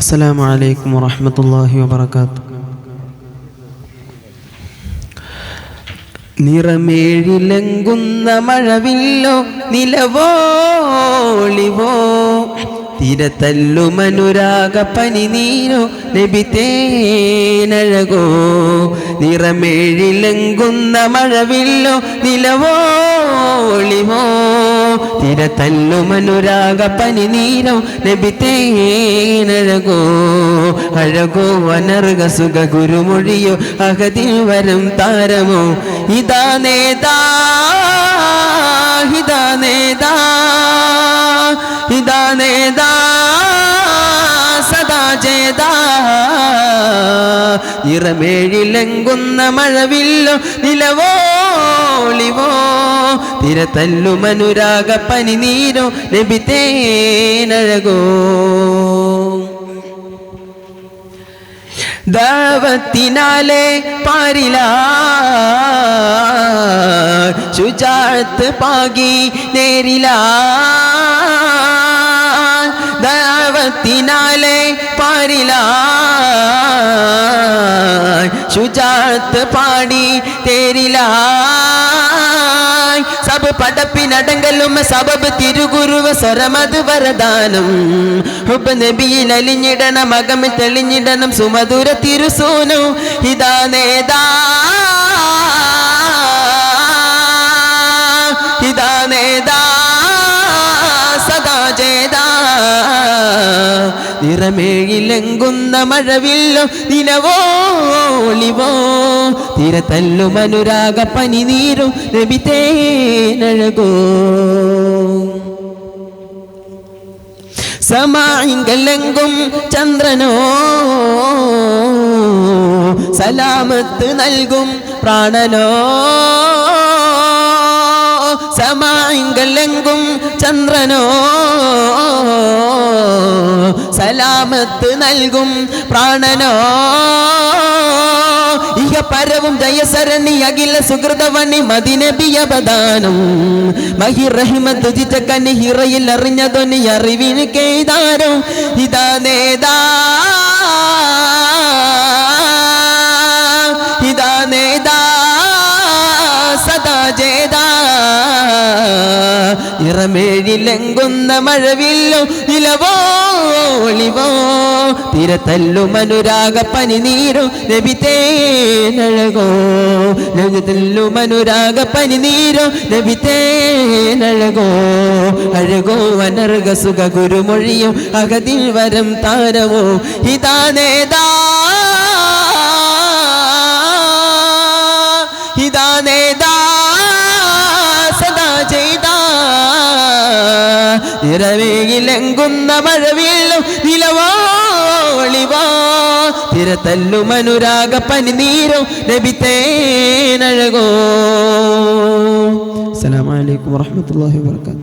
അസ്സലാമു അലൈക്കും വറഹ്മത്തുള്ളാഹി വബറകാതുഹു. നിറമേഴിലങ്കുന്ന മഴവില്ലോ നിലവോളിവോ തിരതല്ലുമനുരാഗ പനിനീരോ നബി തേനഴകോ. നിറമേഴിലങ്കുന്ന മഴവില്ലോ നിലവോളിവോ തിരതല്ലുമനുരാഗ പനിനീരോ നബി തേനഴകോ. അഴകോ അനർഗ സുഖ ഗുരുമൊഴിയോ അഹദിൽ വരം താരമോ. ഇതാ നേതാ ഇതാ നേതാ ഇതാ നേതാ സദാ ജേതാ. നിറമേഴിലങ്കുന്ന മഴവില്ലോ നിലവോളിവോ തിരതല്ലുമനുരാഗ പനിനീരോ നബി തേനഴകോ. ദാവത്തിനാലെ പാരിലാ ശുജാഅത്ത് പാകി നേരിലാ. ദാവത്തിനാലെ പാരിലാ ശുജാഅത്ത് പാടി തേരിലാ. സബ് പടപ്പിനടങ്കലും സബബ് തിരുഗുരുവ് സ്വരമത് വരദാനം. ഹുബ് നബിയിൽ അലിഞ്ഞിടണം മകം തെളിഞ്ഞിടണം സുമധുര തിരുസൂനു. ഇതാ നേതാ ഇതാ നേതാ സദാ ജേതാ. നിറമേഴിലങ്കുന്ന മഴവില്ലോ നിലവോളിവോ തിരതല്ലുമനുരാഗ പനിനീരോ നബി തേനഴകോ. സമാഇങ്കലെങ്കും ചന്ദ്രനോ സലാമത്ത് നൽകും പ്രാണനോ. സമാഇങ്കലെങ്കും ചന്ദ്രനോ സലാമത്ത് നൽകും പ്രാണനോ. ഇഹ പരവും ജയസരണി അഖില സുഹൃതവണി മദിനബിയ ബദാനം. മഹി റഹിമത്ത് ജിറ്റക്കനി ഹിറയിൽ അറിഞ്ഞതൊനി അറിവിന് കേദാരം. ഇതാ നേതാ ഇതാ നേതാ സദാ ജേതാ. നിറമേഴിലങ്കുന്ന മഴവില്ലോ നിലവോളിവോ തിരതല്ലുമനുരാഗ പനിനീരോ നബി തേനഴകോ. തല്ലുമനുരാഗ പനിനീരോ നബി തേനഴകോ. അഴകോ അനർഗ സുഖ ഗുരുമൊഴിയോ അഹദിൽ വരം താരമോ. ഇതാ നേതാ ഇതാ നേതാ സദാ ജേതാ. നിറമേഴിലങ്കുന്ന മഴവില്ലോ നിലവോളിവോ തിരതല്ലുമനുരാഗ പനിനീരോ നബി തേനഴകോ. അസ്സലാമു അലൈക്കും വറഹ്മത്തുള്ളാഹി വബറകാതുഹു.